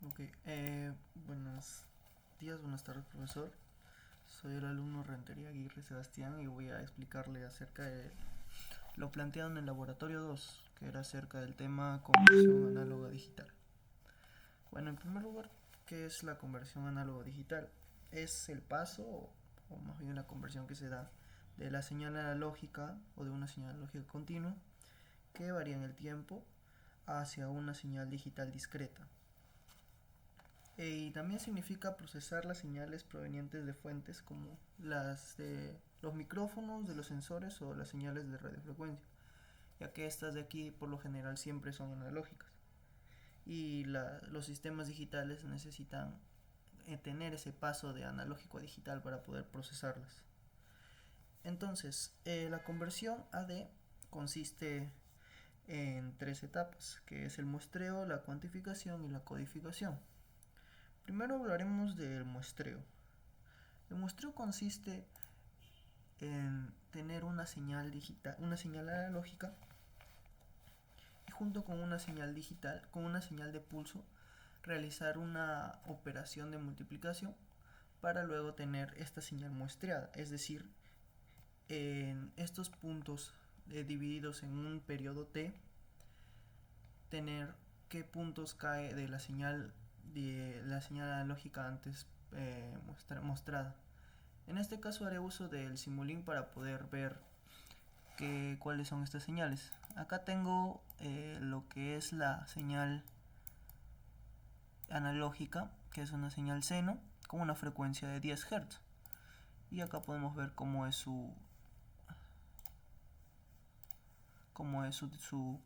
Ok, buenos días, buenas tardes, profesor. Soy el alumno Rentería Aguirre Sebastián y voy a explicarle acerca de lo planteado en el laboratorio 2, que era acerca del tema conversión análoga digital. Bueno, en primer lugar, ¿qué es la conversión análoga digital? Es el paso, o más bien la conversión que se da de la señal analógica o de una señal analógica continua que varía en el tiempo hacia una señal digital discreta. Y también significa procesar las señales provenientes de fuentes como las de los micrófonos, de los sensores o las señales de radiofrecuencia, ya que estas de aquí por lo general siempre son analógicas y los sistemas digitales necesitan tener ese paso de analógico a digital para poder procesarlas. Entonces, la conversión AD consiste en tres etapas, que es el muestreo, la cuantificación y la codificación. Primero hablaremos del muestreo. El muestreo consiste en tener una señal digital, una señal analógica y junto con una señal digital, con una señal de pulso, realizar una operación de multiplicación para luego tener esta señal muestreada, es decir, en estos puntos divididos en un periodo t, tener qué puntos cae de la señal analógica antes mostrada. En este caso haré uso del Simulink para poder ver cuáles son estas señales. Acá tengo lo que es la señal analógica, que es una señal seno con una frecuencia de 10 Hz. Y acá podemos ver cómo es su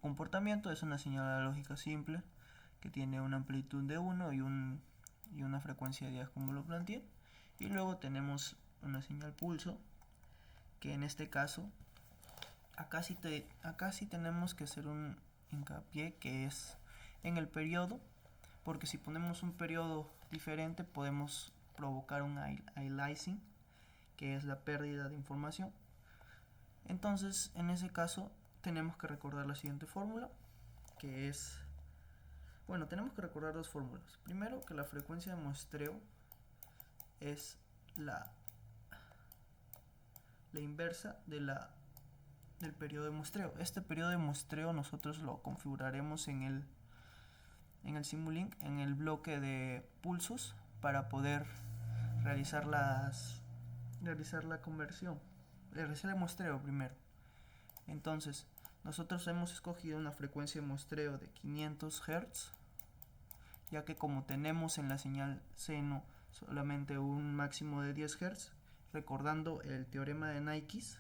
comportamiento. Es una señal analógica simple que tiene una amplitud de 1 y una frecuencia de 10 como lo planteé. Y luego tenemos una señal pulso, que en este caso acá sí tenemos que hacer un hincapié, que es en el periodo, porque si ponemos un periodo diferente podemos provocar un aliasing, que es la pérdida de información. Entonces, en ese caso tenemos que recordar la siguiente fórmula, que es, bueno, tenemos que recordar dos fórmulas. Primero, que la frecuencia de muestreo es la inversa del periodo de muestreo. Este periodo de muestreo nosotros lo configuraremos en el Simulink, en el bloque de pulsos, para poder realizar la conversión, realizar el muestreo primero. Entonces, nosotros hemos escogido una frecuencia de muestreo de 500 Hz, ya que como tenemos en la señal seno solamente un máximo de 10 Hz, recordando el teorema de Nyquist,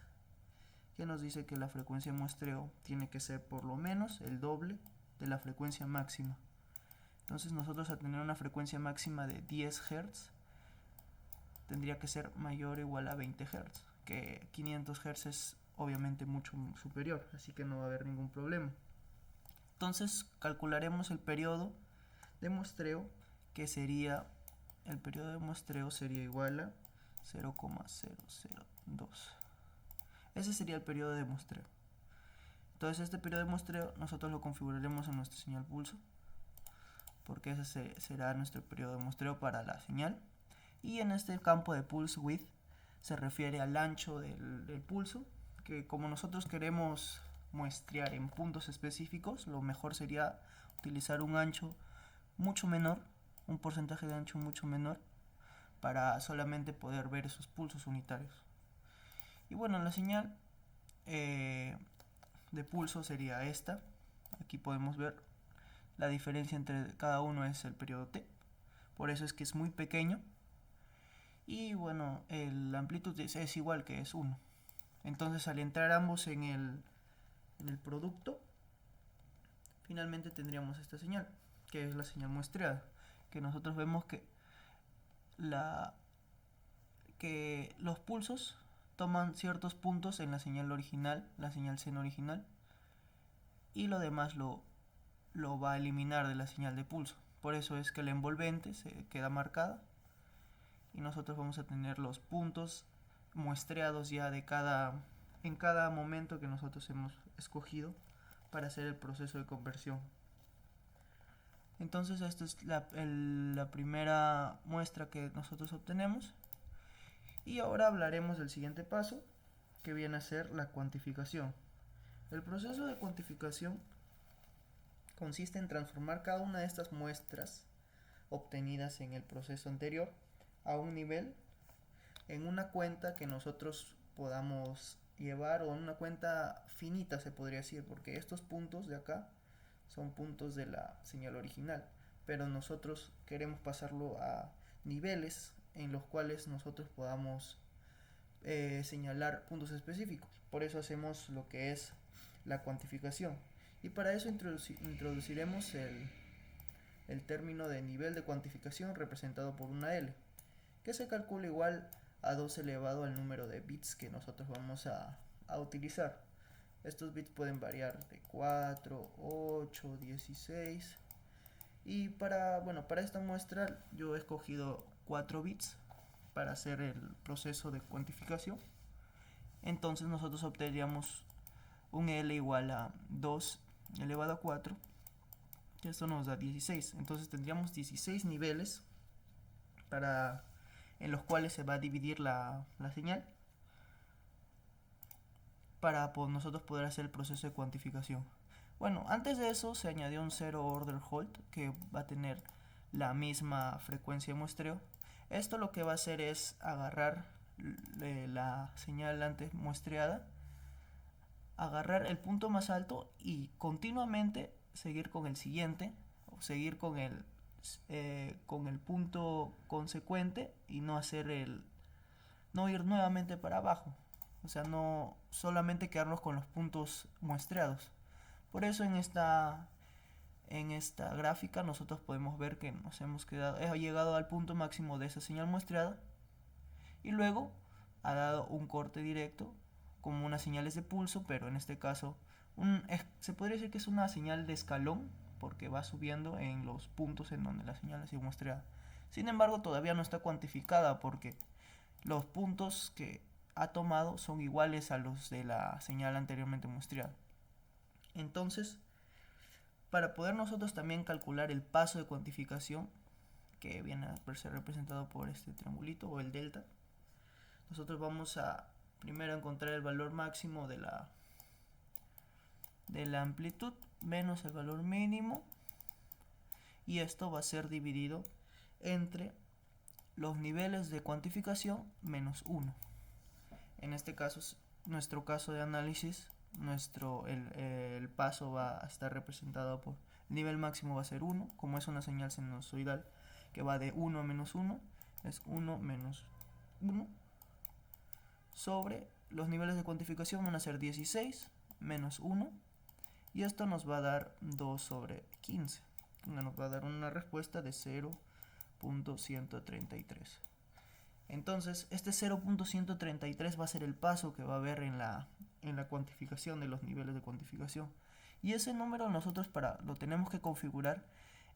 que nos dice que la frecuencia de muestreo tiene que ser por lo menos el doble de la frecuencia máxima. Entonces nosotros, al tener una frecuencia máxima de 10 Hz, tendría que ser mayor o igual a 20 Hz, que 500 Hz es obviamente mucho superior, así que no va a haber ningún problema. Entonces calcularemos el periodo de muestreo, que sería, el periodo de muestreo sería igual a 0,002. Ese sería el periodo de muestreo. Entonces este periodo de muestreo nosotros lo configuraremos en nuestra señal pulso, porque ese será nuestro periodo de muestreo para la señal. Y en este campo de pulse width se refiere al ancho del pulso, que como nosotros queremos muestrear en puntos específicos, lo mejor sería utilizar un ancho mucho menor, un porcentaje de ancho mucho menor, para solamente poder ver esos pulsos unitarios. Y bueno, la señal de pulso sería esta. Aquí podemos ver la diferencia entre cada uno, es el periodo t, por eso es que es muy pequeño. Y bueno, la amplitud es igual, que es 1. Entonces, al entrar ambos en el producto, finalmente tendríamos esta señal, que es la señal muestreada, que nosotros vemos que los pulsos toman ciertos puntos en la señal original, la señal seno original, y lo demás lo va a eliminar de la señal de pulso. Por eso es que la envolvente se queda marcada y nosotros vamos a tener los puntos muestreados ya en cada momento que nosotros hemos escogido para hacer el proceso de conversión. Entonces esta es la primera muestra que nosotros obtenemos. Y ahora hablaremos del siguiente paso, que viene a ser la cuantificación. El proceso de cuantificación consiste en transformar cada una de estas muestras obtenidas en el proceso anterior a un nivel en una cuenta que nosotros podamos llevar, o en una cuenta finita se podría decir, porque estos puntos de acá son puntos de la señal original, pero nosotros queremos pasarlo a niveles en los cuales nosotros podamos señalar puntos específicos. Por eso hacemos lo que es la cuantificación. Y para eso introduciremos el término de nivel de cuantificación representado por una L, que se calcula igual a 2 elevado al número de bits que nosotros vamos a utilizar. Estos bits pueden variar de 4, 8, 16. Y para esta muestra yo he escogido 4 bits para hacer el proceso de cuantificación. Entonces nosotros obtendríamos un L igual a 2 elevado a 4. Esto nos da 16. Entonces tendríamos 16 niveles en los cuales se va a dividir la señal para nosotros poder hacer el proceso de cuantificación. Bueno, antes de eso se añadió un zero order hold que va a tener la misma frecuencia de muestreo. Esto lo que va a hacer es agarrar la señal antes muestreada, agarrar el punto más alto y continuamente seguir con el siguiente, o seguir con el punto consecuente, y no ir nuevamente para abajo. O sea, no solamente quedarnos con los puntos muestreados. Por eso en esta gráfica nosotros podemos ver que hemos llegado al punto máximo de esa señal muestreada, y luego ha dado un corte directo como unas señales de pulso, pero en este caso se podría decir que es una señal de escalón, porque va subiendo en los puntos en donde la señal ha sido muestreada. Sin embargo, todavía no está cuantificada porque los puntos que ha tomado son iguales a los de la señal anteriormente muestreada. Entonces, para poder nosotros también calcular el paso de cuantificación, que viene a ser representado por este triangulito o el delta, nosotros vamos a primero encontrar el valor máximo de la amplitud menos el valor mínimo, y esto va a ser dividido entre los niveles de cuantificación menos 1. En este caso, nuestro caso de análisis, el paso va a estar representado por el nivel máximo va a ser 1, como es una señal sinusoidal que va de 1 a menos 1, es 1 menos 1, sobre los niveles de cuantificación van a ser 16 menos 1, y esto nos va a dar 2 sobre 15, nos va a dar una respuesta de 0.133. Entonces este 0.133 va a ser el paso que va a haber en la cuantificación de los niveles de cuantificación, y ese número nosotros lo tenemos que configurar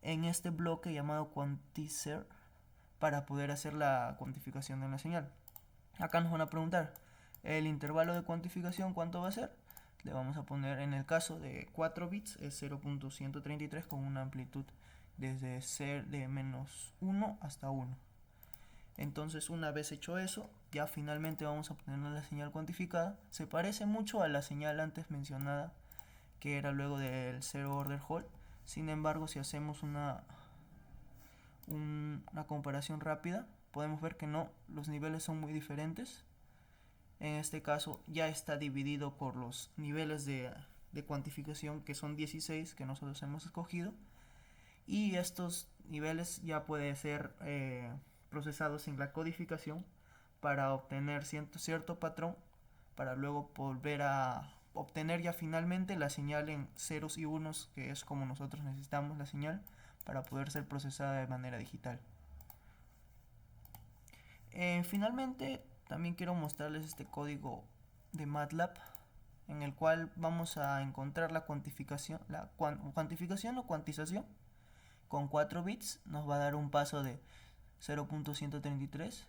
en este bloque llamado quantizer para poder hacer la cuantificación de la señal. Acá nos van a preguntar el intervalo de cuantificación, ¿cuánto va a ser? Le vamos a poner, en el caso de 4 bits, es 0.133 con una amplitud desde de menos 1 hasta 1. Entonces, una vez hecho eso, ya finalmente vamos a obtener la señal cuantificada. Se parece mucho a la señal antes mencionada, que era luego del zero order hold. Sin embargo, si hacemos una comparación rápida, podemos ver que no, los niveles son muy diferentes. En este caso ya está dividido por los niveles de cuantificación, que son 16 que nosotros hemos escogido, y estos niveles ya pueden ser procesados en la codificación para obtener cierto patrón, para luego volver a obtener ya finalmente la señal en ceros y unos, que es como nosotros necesitamos la señal para poder ser procesada de manera digital. Finalmente, también quiero mostrarles este código de MATLAB, en el cual vamos a encontrar la cuantificación, cuantificación o cuantización. Con 4 bits nos va a dar un paso de 0.133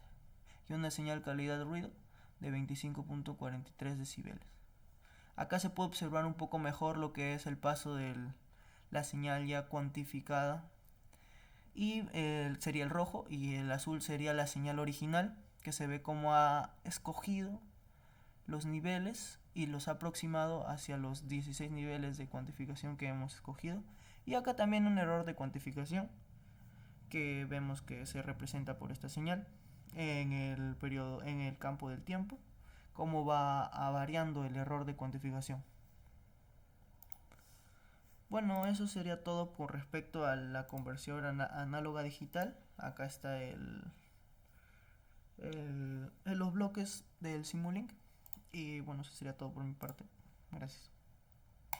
y una señal calidad de ruido de 25.43 decibeles. Acá se puede observar un poco mejor lo que es el paso de la señal ya cuantificada y sería el rojo, y el azul sería la señal original, que se ve como ha escogido los niveles y los ha aproximado hacia los 16 niveles de cuantificación que hemos escogido. Y acá también un error de cuantificación que vemos que se representa por esta señal en el periodo, en el campo del tiempo, cómo va variando el error de cuantificación. Bueno, eso sería todo con respecto a la conversión análoga digital. Acá está los bloques del Simulink. Y bueno, eso sería todo por mi parte. Gracias.